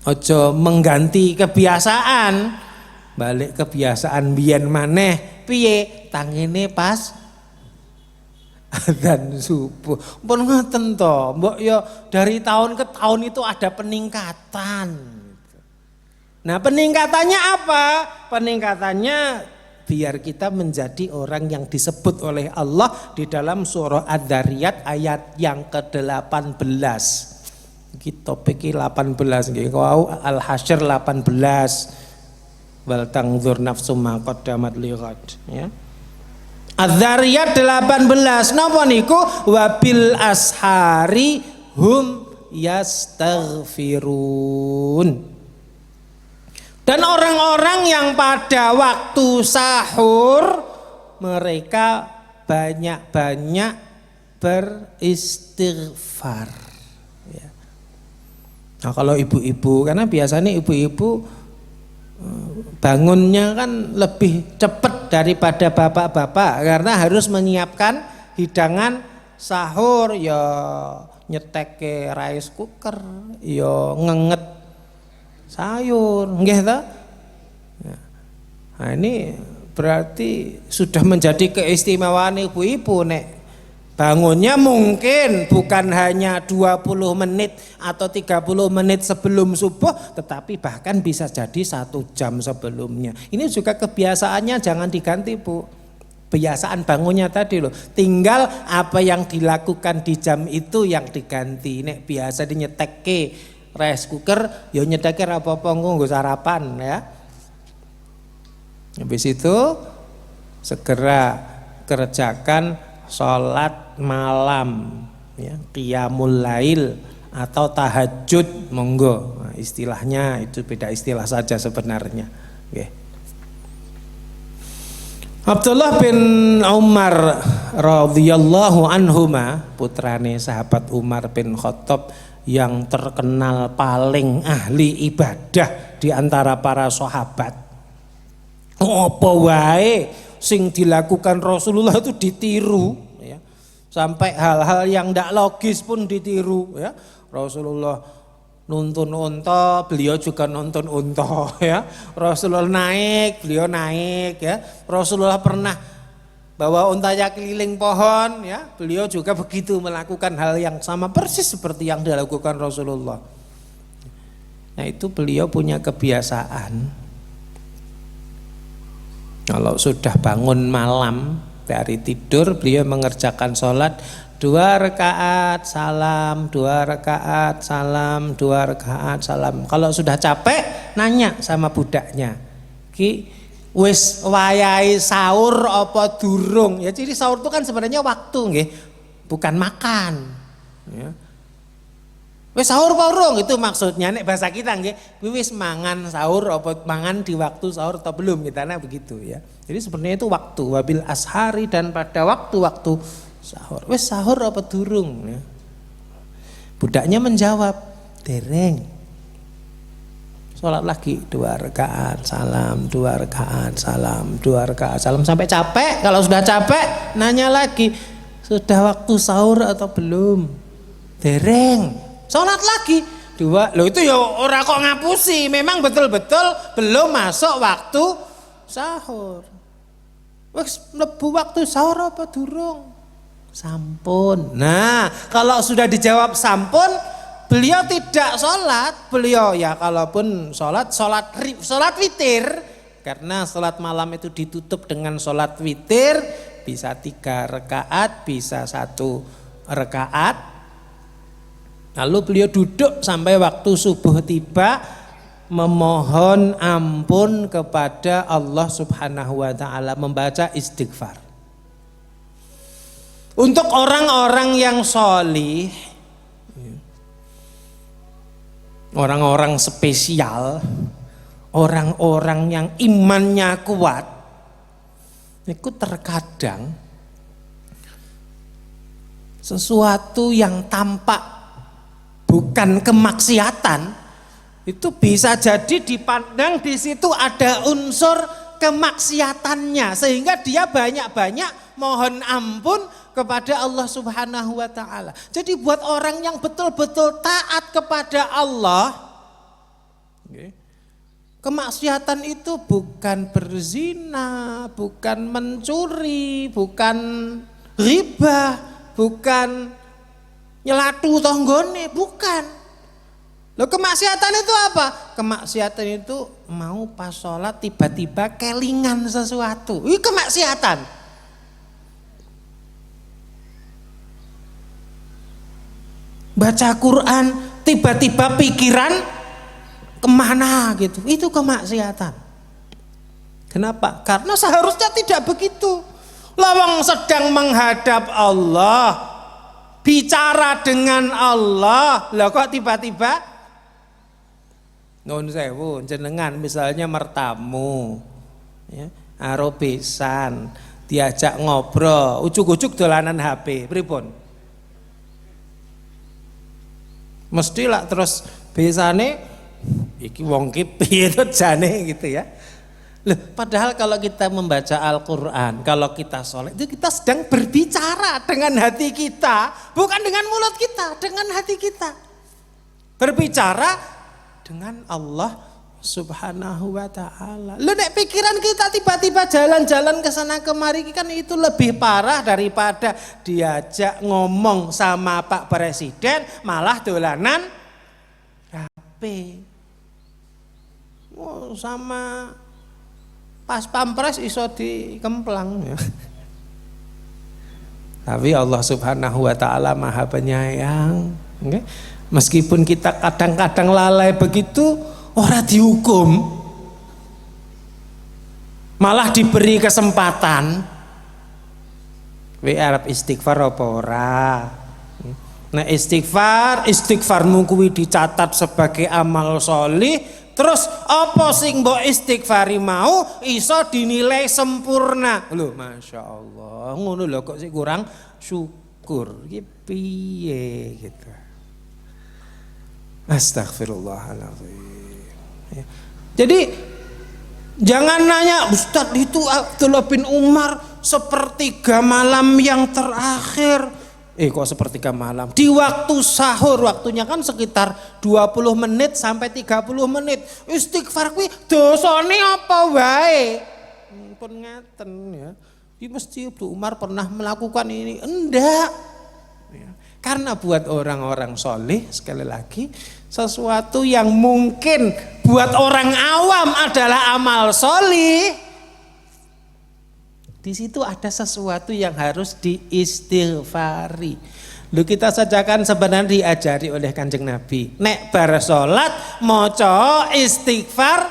ojo mengganti kebiasaan, balik kebiasaan biyen maneh. Piye tangene pas adzan subuh. Pun ngoten to, mbok yo dari tahun ke tahun itu ada peningkatan. Nah, peningkatannya apa? Peningkatannya biar kita menjadi orang yang disebut oleh Allah di dalam surah Adz-Dzariyat ayat yang ke-18. Kita topik 18 nggih. Al-Hasyr 18. Wal tangzur nafsum ma qaddamat lighad, ya. Adz-Dzariyat 18 napa niku? Wabil ashari hum yastaghfirun. Dan orang-orang yang pada waktu sahur mereka banyak-banyak beristighfar, ya. Nah, kalau ibu-ibu, karena biasanya ibu-ibu bangunnya kan lebih cepat daripada bapak-bapak karena harus menyiapkan hidangan sahur, ya nyetek rice cooker, ya ngenget sayur, nggih ta? Nah, ini berarti sudah menjadi keistimewaan ibu-ibu nek bangunnya mungkin bukan hanya 20 menit atau 30 menit sebelum subuh, tetapi bahkan bisa jadi 1 jam sebelumnya. Ini juga kebiasaannya jangan diganti, Bu. Kebiasaan bangunnya tadi loh. Tinggal apa yang dilakukan di jam itu yang diganti. Nek biasa dinyetekke rice cooker, ya nyetekke ra apa-apa nggo sarapan, ya. Habis itu segera kerjakan sholat malam, ya, qiyamul lail atau tahajud, monggo. Nah, istilahnya itu beda istilah saja sebenarnya. Okay. Abdullah bin Umar radhiyallahu anhuma, putrane sahabat Umar bin Khattab yang terkenal paling ahli ibadah di antara para sahabat. Apa wae sing dilakukan Rasulullah itu ditiru, ya. Sampai hal-hal yang tidak logis pun ditiru, ya. Rasulullah nuntun unta, beliau juga nonton unta, ya. Rasulullah naik, beliau naik, ya. Rasulullah pernah bawa untanya keliling pohon, ya. Beliau juga begitu melakukan hal yang sama persis seperti yang dilakukan Rasulullah. Nah, itu beliau punya kebiasaan. Kalau sudah bangun malam dari tidur, beliau mengerjakan sholat 2 rakaat salam, 2 rakaat salam, 2 rakaat salam. Kalau sudah capek, nanya sama budaknya, ki wis wayahe sahur apa durung? Ya, jadi sahur itu kan sebenarnya waktu, nggih, bukan makan, ya. Wis sahur apa urung, itu maksudnya nek bahasa kita nggih, wis mangan sahur apa mangan di waktu sahur atau belum, kita nah begitu, ya. Jadi sebenarnya itu waktu, wabil ashari, dan pada waktu-waktu sahur. Wis sahur apa durung, ya. Budaknya menjawab, dereng. Sholat lagi 2 rakaat salam, 2 rakaat salam, 2 rakaat salam sampai capek. Kalau sudah capek, nanya lagi, sudah waktu sahur atau belum? Dereng. Sholat lagi 2. Loh, itu ya ora kok ngapusi, memang betul-betul belum masuk waktu sahur. Wes mlebu waktu sahur apa durung? Sampun. Nah, kalau sudah dijawab sampun, beliau tidak sholat. Beliau ya kalaupun sholat witir, karena sholat malam itu ditutup dengan sholat witir, bisa 3 rakaat, bisa 1 rakaat. Lalu beliau duduk sampai waktu subuh tiba, memohon ampun kepada Allah Subhanahu wa taala, membaca istighfar. Untuk orang-orang yang sholih, orang-orang spesial, orang-orang yang imannya kuat itu terkadang sesuatu yang tampak bukan kemaksiatan itu bisa jadi dipandang di situ ada unsur kemaksiatannya, sehingga dia banyak-banyak mohon ampun kepada Allah Subhanahu wa taala. Jadi buat orang yang betul-betul taat kepada Allah, kemaksiatan itu bukan berzina, bukan mencuri, bukan riba, bukan nyelatu tonggone, bukan. Loh, kemaksiatan itu apa? Kemaksiatan itu mau pas sholat tiba-tiba kelingan sesuatu. Ini kemaksiatan. Baca Quran tiba-tiba pikiran kemana gitu, itu kemaksiatan. Kenapa? Karena seharusnya tidak begitu. Lawang sedang menghadap Allah, bicara dengan Allah, lah kok tiba-tiba nun sewu jenengan misalnya mertamu ya, arobesan diajak ngobrol, ujuk-ujuk dolanan HP, pripun? Mesti lah terus besane iki wong ki piye to jane gitu ya. Loh, padahal kalau kita membaca Al-Qur'an, kalau kita sholat, itu kita sedang berbicara dengan hati kita, bukan dengan mulut kita, dengan hati kita. Berbicara dengan Allah Subhanahu wa taala. Loh, nek pikiran kita tiba-tiba jalan-jalan ke sana kemari kan itu lebih parah daripada diajak ngomong sama Pak Presiden malah dolanan HP. Oh, sama pas pampres iso dikemplang ya. Tapi Allah Subhanahu wa taala Maha Penyayang, okay? Meskipun kita kadang-kadang lalai begitu, ora dihukum, malah diberi kesempatan. Arab istighfar apa ora? Nah, istighfarmu kuwi dicatat sebagai amal sholih, terus apa sing mbok istighfari mau iso dinilai sempurna. Lho, Masya Allah, ngono lho kok sih kurang syukur. Iki piye gitu. Astagfirullahaladzim. Jadi jangan nanya, Ustadz itu Abdullah bin Umar sepertiga malam yang terakhir. Kok sepertiga malam? Di waktu sahur, waktunya kan sekitar 20 menit sampai 30 menit. Istighfar kuwi dosane apa wae? Pun ngeten ya. Iki mesti Abdul Umar pernah melakukan ini. Enggak. Karena buat orang-orang soleh, sekali lagi, sesuatu yang mungkin buat orang awam adalah amal soleh, di situ ada sesuatu yang harus diistighfari. Lu kita saja kan sebenarnya diajari oleh Kanjeng Nabi, nek bar salat maca istighfar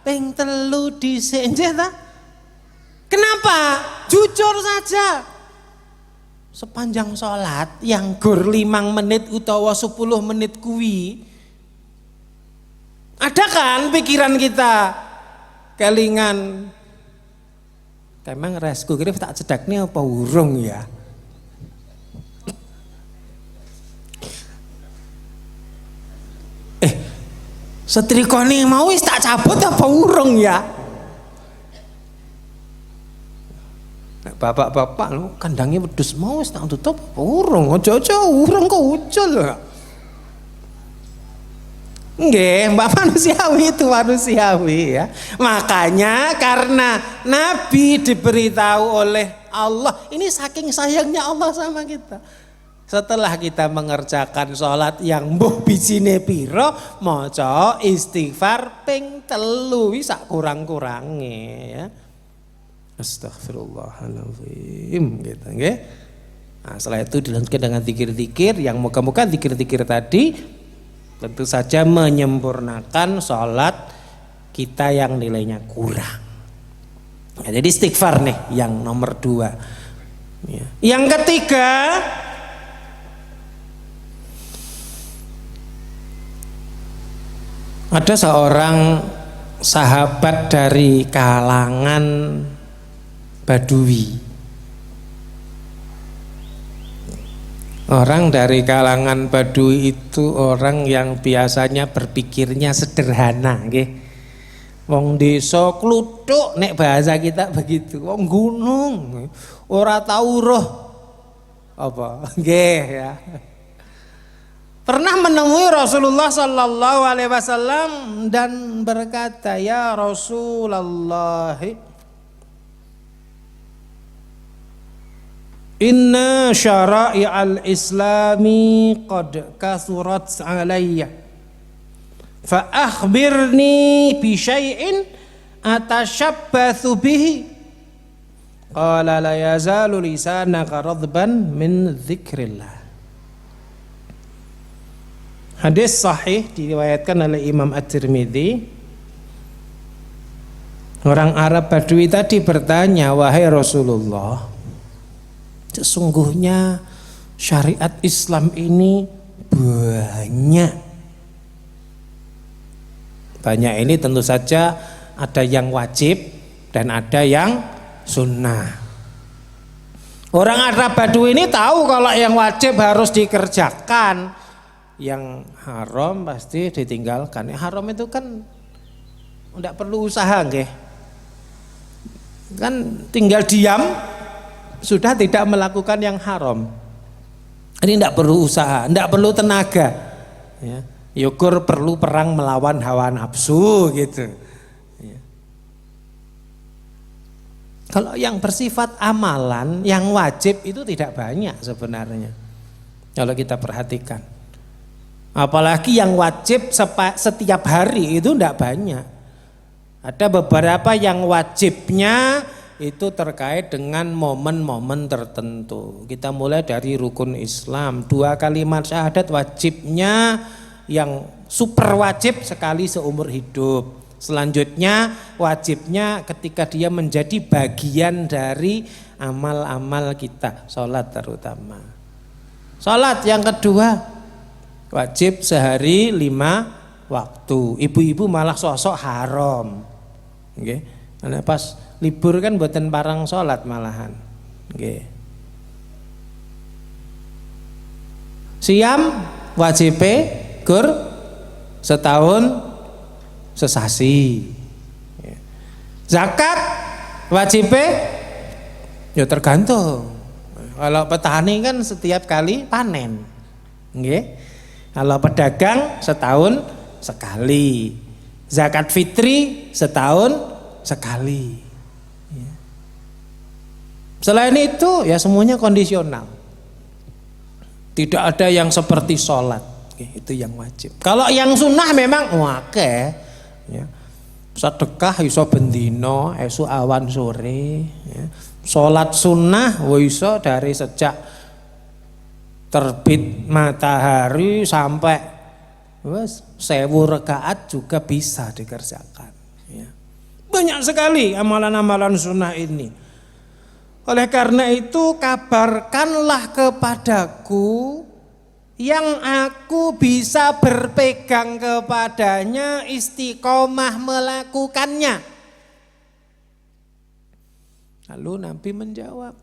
ping 3 dhisik nggih ta? Kenapa? Jujur saja. Sepanjang sholat yang gur 5 menit utawa 10 menit kuwi, ada kan pikiran kita kelingan, emang resku kira tak cedaknya apa urung ya? Setrikane mau wis tak cabut apa urung ya? Bapak-bapak lu kandangnya wedhus mau wis tak tutup urung, aja-aja urung kok ucul. Nggih, Mbak, manusiawi itu manusiawi ya. Makanya karena Nabi diberitahu oleh Allah, ini saking sayangnya Allah sama kita. Setelah kita mengerjakan sholat yang mbuh bijine piro, maca istighfar ping 3 wis sak kurang-kurange ya. Astaghfirullahaladzim gitu, okay? Nah, setelah itu dilanjutkan dengan zikir-zikir yang moga-moga zikir-zikir tadi tentu saja menyempurnakan sholat kita yang nilainya kurang ya. Jadi istighfar nih yang nomor 2 ya. Yang ketiga, ada seorang sahabat dari kalangan Badui. Orang dari kalangan Badui itu orang yang biasanya berpikirnya sederhana, nggih. Wong desa kluthuk nek bahasa kita begitu. Wong gunung ora tau roh apa, nggih ya. Pernah menemui Rasulullah sallallahu alaihi wasallam dan berkata, "Ya Rasulullah, inna syara'i'al islami qad kathurat alayya fa akhbirni bi syai'in atashabbathu bihi." Qala la yazalu lisanaka radban min dzikrillah. Hadis sahih diriwayatkan oleh Imam At-Tirmidzi. Orang Arab Badui tadi bertanya, "Wahai Rasulullah, sesungguhnya syariat Islam ini banyak." Banyak ini tentu saja ada yang wajib dan ada yang sunnah. Orang Arab Badui ini tahu kalau yang wajib harus dikerjakan, yang haram pasti ditinggalkan. Yang haram itu kan tidak perlu usaha, nggih. Kan tinggal diam sudah tidak melakukan yang haram. Ini tidak perlu usaha, tidak perlu tenaga. Ya. Yukur perlu perang melawan hawa nafsu gitu. Ya. Kalau yang bersifat amalan, yang wajib itu tidak banyak sebenarnya. Kalau kita perhatikan. Apalagi yang wajib setiap hari itu tidak banyak. Ada beberapa yang wajibnya itu terkait dengan momen-momen tertentu. Kita mulai dari rukun Islam, 2 kalimat syahadat wajibnya yang super wajib sekali seumur hidup. Selanjutnya wajibnya ketika dia menjadi bagian dari amal-amal kita, sholat terutama. Sholat yang kedua wajib sehari 5 waktu. Ibu-ibu malah sosok haram. Nggih. Karena pas libur kan mboten parang salat malahan. Nggih. Siam wajib gur setahun sesasi. Zakat wajib ya tergantung. Kalau petani kan setiap kali panen. Nggih. Kalau pedagang setahun sekali, zakat fitri setahun sekali. Selain itu ya semuanya kondisional. Tidak ada yang seperti sholat, itu yang wajib. Kalau yang sunnah memang wakeh, ya. Sedekah iso bendino, esuk awan sore. Ya. Sholat sunnah iso dari sejak terbit matahari sampai 1000 rakaat juga bisa dikerjakan. Ya. Banyak sekali amalan-amalan sunnah ini. Oleh karena itu kabarkanlah kepadaku yang aku bisa berpegang kepadanya, istiqomah melakukannya. Lalu Nabi menjawab,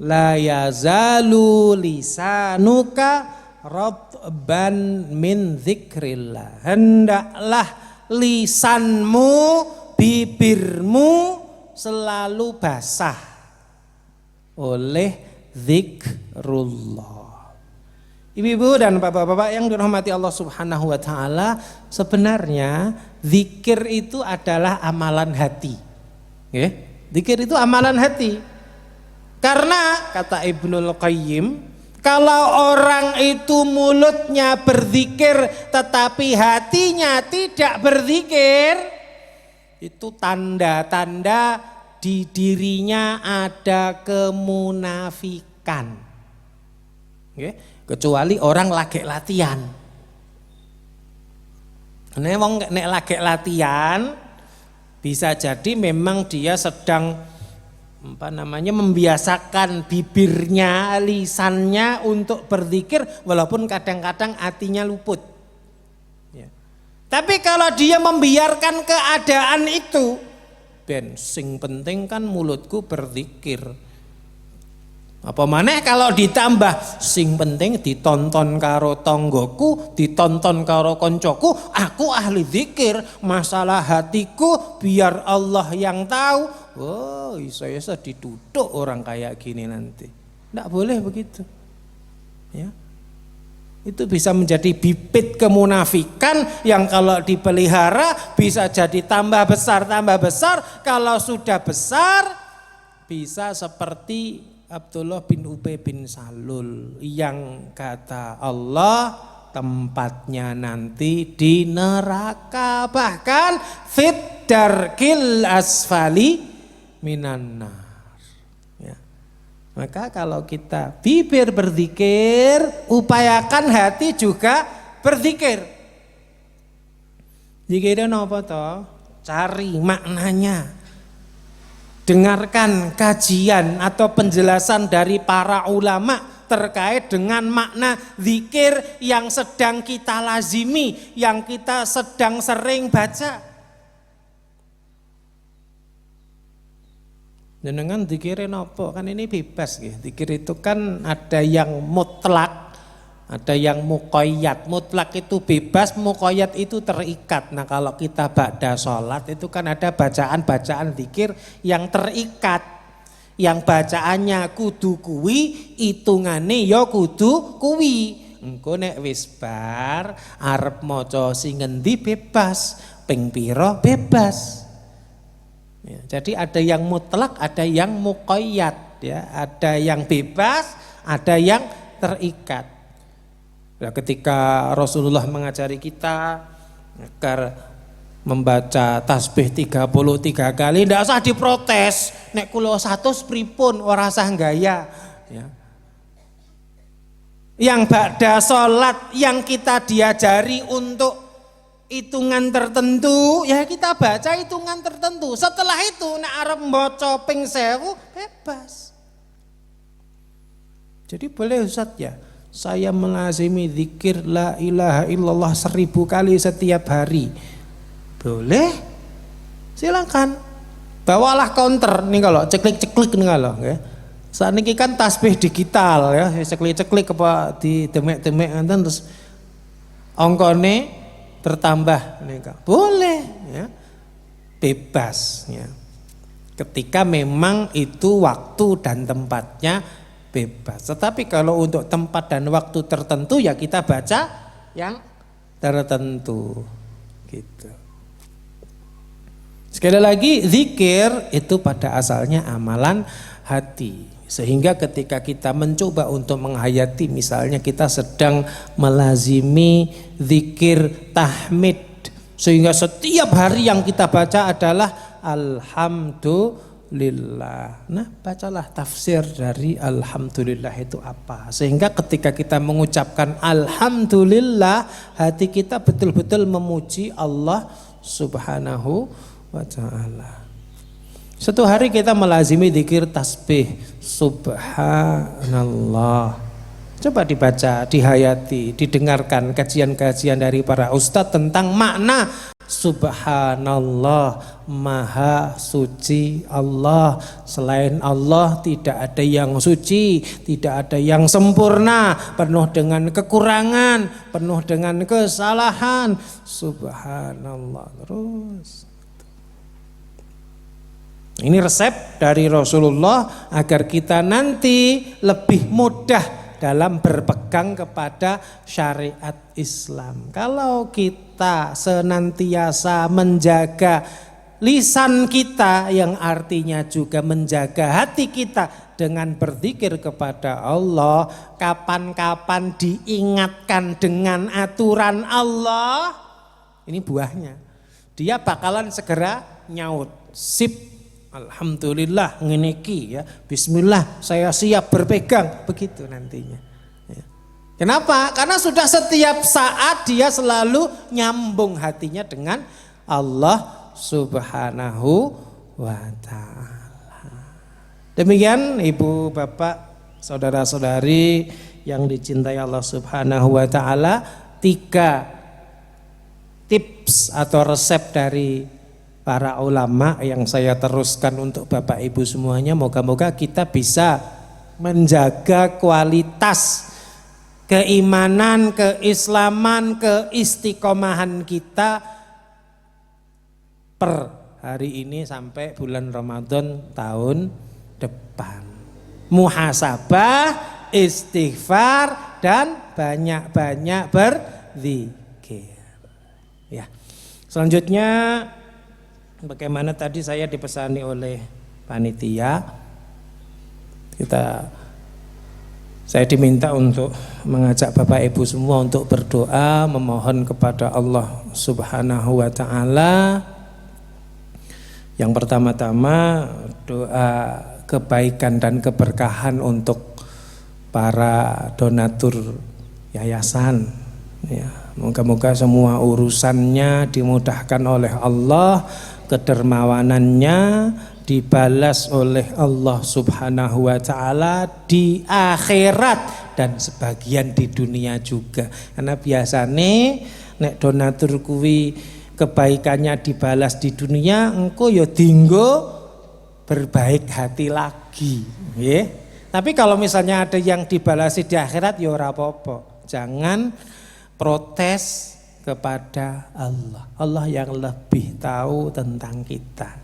la yazalu lisanuka radban min dzikrillah. Hendaklah lisanmu, bibirmu selalu basah oleh zikrullah. Ibu-ibu dan bapak-bapak yang dirahmati Allah Subhanahu wa taala, sebenarnya zikir itu adalah amalan hati. Nggih, zikir itu amalan hati. Karena kata Ibnul Qayyim, kalau orang itu mulutnya berzikir tetapi hatinya tidak berzikir, itu tanda-tanda di dirinya ada kemunafikan. Kecuali orang lagi latihan. Nek lagi latihan bisa jadi memang dia sedang membiasakan bibirnya, lisannya untuk berzikir walaupun kadang-kadang hatinya luput. Ya. Tapi kalau dia membiarkan keadaan itu, ben sing penting kan mulutku berzikir. Apa maneh kalau ditambah sing penting ditonton karo tonggoku, ditonton karo koncoku, aku ahli zikir, masalah hatiku biar Allah yang tahu. Oh, iso-iso dituduh orang kayak gini nanti. Enggak boleh begitu. Ya. Itu bisa menjadi bibit kemunafikan yang kalau dipelihara bisa jadi tambah besar, kalau sudah besar bisa seperti Abdullah bin Ubay bin Salul yang kata Allah tempatnya nanti di neraka, bahkan fit darkil asfali minan nar. Ya. Maka kalau kita bibir berzikir, upayakan hati juga berzikir. Zikirnya apa toh? Cari maknanya. Dengarkan kajian atau penjelasan dari para ulama terkait dengan makna zikir yang sedang kita lazimi, yang kita sedang sering baca. Jenengan zikirin apa? Kan ini bebas ya. Zikir itu kan ada yang mutlak, ada yang muqayyad. Mutlak itu bebas, muqayyad itu terikat. Nah kalau kita ba'da sholat itu kan ada bacaan-bacaan zikir yang terikat, yang bacaannya kudu kuwi, hitungane ya kudu kuwi. Engko nek wis bar arep maca sing ngendi bebas, ping pira bebas. Ya, jadi ada yang mutlak, ada yang muqayyad, ya, ada yang bebas, ada yang terikat. Nah, ketika Rasulullah mengajari kita agar membaca tasbih 33 kali, tidak usah diprotes. Nek kula 100 pripun ora usah gaya. Ya. Yang ba'da sholat yang kita diajari untuk hitungan tertentu, ya kita baca hitungan tertentu. Setelah itu nek arep maca ping 1000 bebas. Jadi boleh Ustaz ya. Saya melazimi zikir la ilaha illallah 1000 kali setiap hari. Boleh? Silakan. Bawalah counter nih kalau ceklik-ceklik nih kalau ya. Saat ini kan tasbih digital ya, ceklik-ceklik apa di demek-demek enten terus ongkone bertambah nih Kak. Boleh ya. Bebas ya. Ketika memang itu waktu dan tempatnya bebas. Tetapi kalau untuk tempat dan waktu tertentu ya kita baca yang tertentu gitu. Sekali lagi zikir itu pada asalnya amalan hati. Sehingga ketika kita mencoba untuk menghayati, misalnya kita sedang melazimi zikir tahmid, sehingga setiap hari yang kita baca adalah alhamdulillah. Nah, bacalah tafsir dari alhamdulillah itu apa. Sehingga ketika kita mengucapkan alhamdulillah, hati kita betul-betul memuji Allah Subhanahu wa ta'ala. Satu hari kita melazimi zikir tasbih subhanallah. Coba dibaca, dihayati, didengarkan kajian-kajian dari para ustadz tentang makna subhanallah, maha suci Allah. Selain Allah tidak ada yang suci, tidak ada yang sempurna, penuh dengan kekurangan, penuh dengan kesalahan. Subhanallah terus. Ini resep dari Rasulullah agar kita nanti lebih mudah dalam berpegang kepada syariat Islam. Kalau kita senantiasa menjaga lisan kita, yang artinya juga menjaga hati kita dengan berzikir kepada Allah, kapan-kapan diingatkan dengan aturan Allah, ini buahnya. Dia bakalan segera nyaut, sip, alhamdulillah ngeneki ya, bismillah saya siap berpegang, begitu nantinya ya. Kenapa? Karena sudah setiap saat dia selalu nyambung hatinya dengan Allah Subhanahu wa ta'ala. Demikian ibu bapak saudara-saudari yang dicintai Allah Subhanahu wa ta'ala, 3 tips atau resep dari para ulama yang saya teruskan untuk Bapak Ibu semuanya. Moga-moga kita bisa menjaga kualitas keimanan, keislaman, keistiqomahan kita per hari ini sampai bulan Ramadan tahun depan. Muhasabah, istighfar, dan banyak-banyak berzikir. Ya. Selanjutnya, bagaimana tadi saya dipesani oleh panitia, saya diminta untuk mengajak Bapak Ibu semua untuk berdoa, memohon kepada Allah Subhanahu wa Ta'ala. Yang pertama-tama doa kebaikan dan keberkahan untuk para donatur yayasan. Ya, moga-moga semua urusannya dimudahkan oleh Allah, kedermawanannya dibalas oleh Allah Subhanahu wa Ta'ala di akhirat dan sebagian di dunia juga. Karena biasanya nek donatur kuwi kebaikannya dibalas di dunia, engko ya dinggo berbaik hati lagi, ya. Tapi kalau misalnya ada yang dibalasi di akhirat ya ora apa-apa. Jangan protes kepada Allah. Allah yang lebih tahu tentang kita.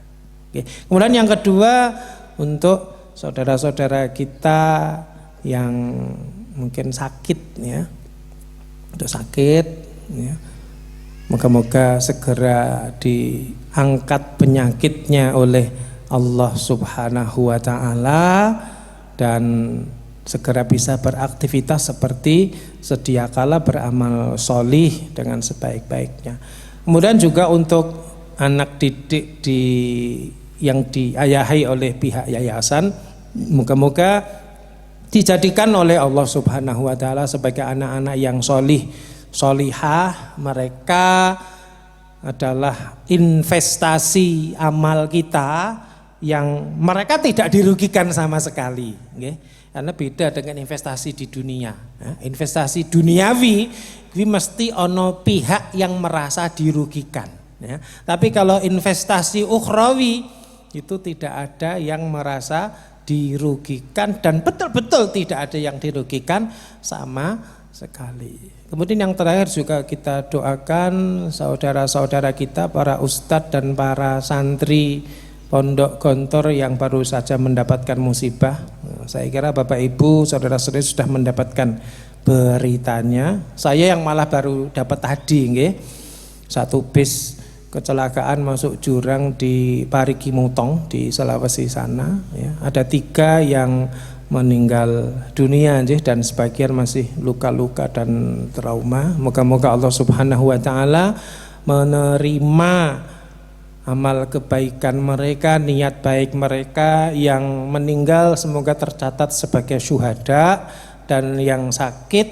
Oke. Kemudian yang kedua, untuk saudara-saudara kita yang mungkin sakit, ya. Untuk sakit, ya. Moga-moga segera diangkat penyakitnya oleh Allah Subhanahu wa Ta'ala dan segera bisa beraktivitas seperti sedia kala, beramal solih dengan sebaik-baiknya. Kemudian juga untuk anak didik yang diayahi oleh pihak yayasan, moga-moga dijadikan oleh Allah Subhanahu wa Ta'ala sebagai anak-anak yang solih, solihah. Mereka adalah investasi amal kita yang mereka tidak dirugikan sama sekali, okay? Karena beda dengan investasi di dunia. Investasi duniawi ini mesti ono pihak yang merasa dirugikan, ya. Tapi kalau investasi ukhrawi itu tidak ada yang merasa dirugikan dan betul-betul tidak ada yang dirugikan sama sekali. Kemudian yang terakhir juga kita doakan saudara-saudara kita, para ustadz dan para santri Pondok Gontor yang baru saja mendapatkan musibah. Saya kira Bapak Ibu, saudara-saudari sudah mendapatkan beritanya. Saya yang malah baru dapat tadi, nggih. Satu bis kecelakaan masuk jurang di Parigi Mutong di Sulawesi sana, ya. Ada 3 yang meninggal dunia, dan sebagian masih luka-luka dan trauma. Moga-moga Allah Subhanahu wa Ta'ala menerima amal kebaikan mereka, niat baik mereka. Yang meninggal semoga tercatat sebagai syuhada, dan yang sakit,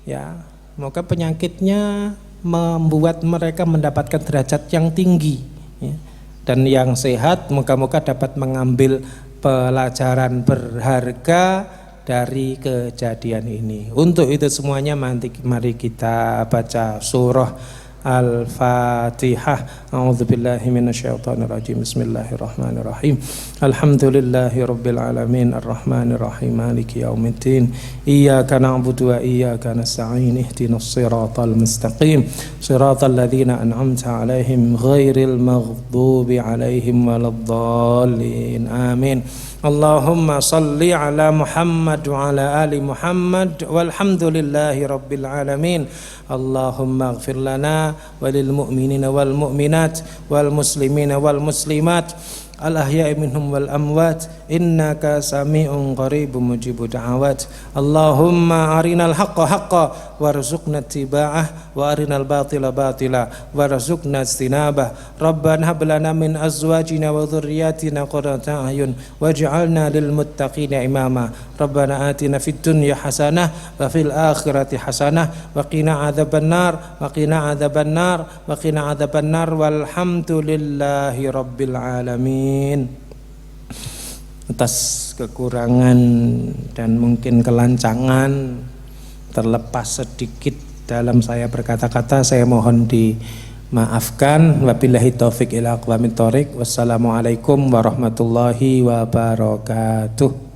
ya, semoga penyakitnya membuat mereka mendapatkan derajat yang tinggi, ya. Dan yang sehat moga-moga dapat mengambil pelajaran berharga dari kejadian ini. Untuk itu semuanya mari kita baca surah Al-Fatihah. A'udzubillahi minasyaitonirrajim. Bismillahirrahmanirrahim. Alhamdulillahirabbil alamin arrahmanirrahim maliki yaumiddin. Iyyaka na'budu wa iyyaka nasta'in. Ihdinas siratal mustaqim. Siratal ladzina an'amta 'alaihim ghairil maghdubi 'alaihim waladdallin. Amin. Allahumma salli ala Muhammad wa ala ali Muhammad walhamdulillahi rabbil alamin. Allahumma ighfir lana walil mu'minina wal mu'minat wal muslimina wal muslimat al ahya'i minhum wal amwat innaka sami'un qaribun mujibud da'awat. Allahumma arinal haqqa haqqa warzuqna ittiba'ah wa arinal batila batila warzuqna istinabah. Rabbana hab lana min azwajina wa dhurriyyatina qurrata a'yun waj'alna lil muttaqina imama. Rabbana atina fid dunya hasanah wa fil akhirati hasanah wa qina adzabannar wa qina adzabannar wa qina adzabannar walhamdulillahi rabbil alamin. Atas kekurangan dan mungkin kelancangan terlepas sedikit dalam saya berkata-kata, saya mohon maafkan. Wabillahi taufik ila aqwamit thoriq. Wassalamualaikum warahmatullahi wabarakatuh.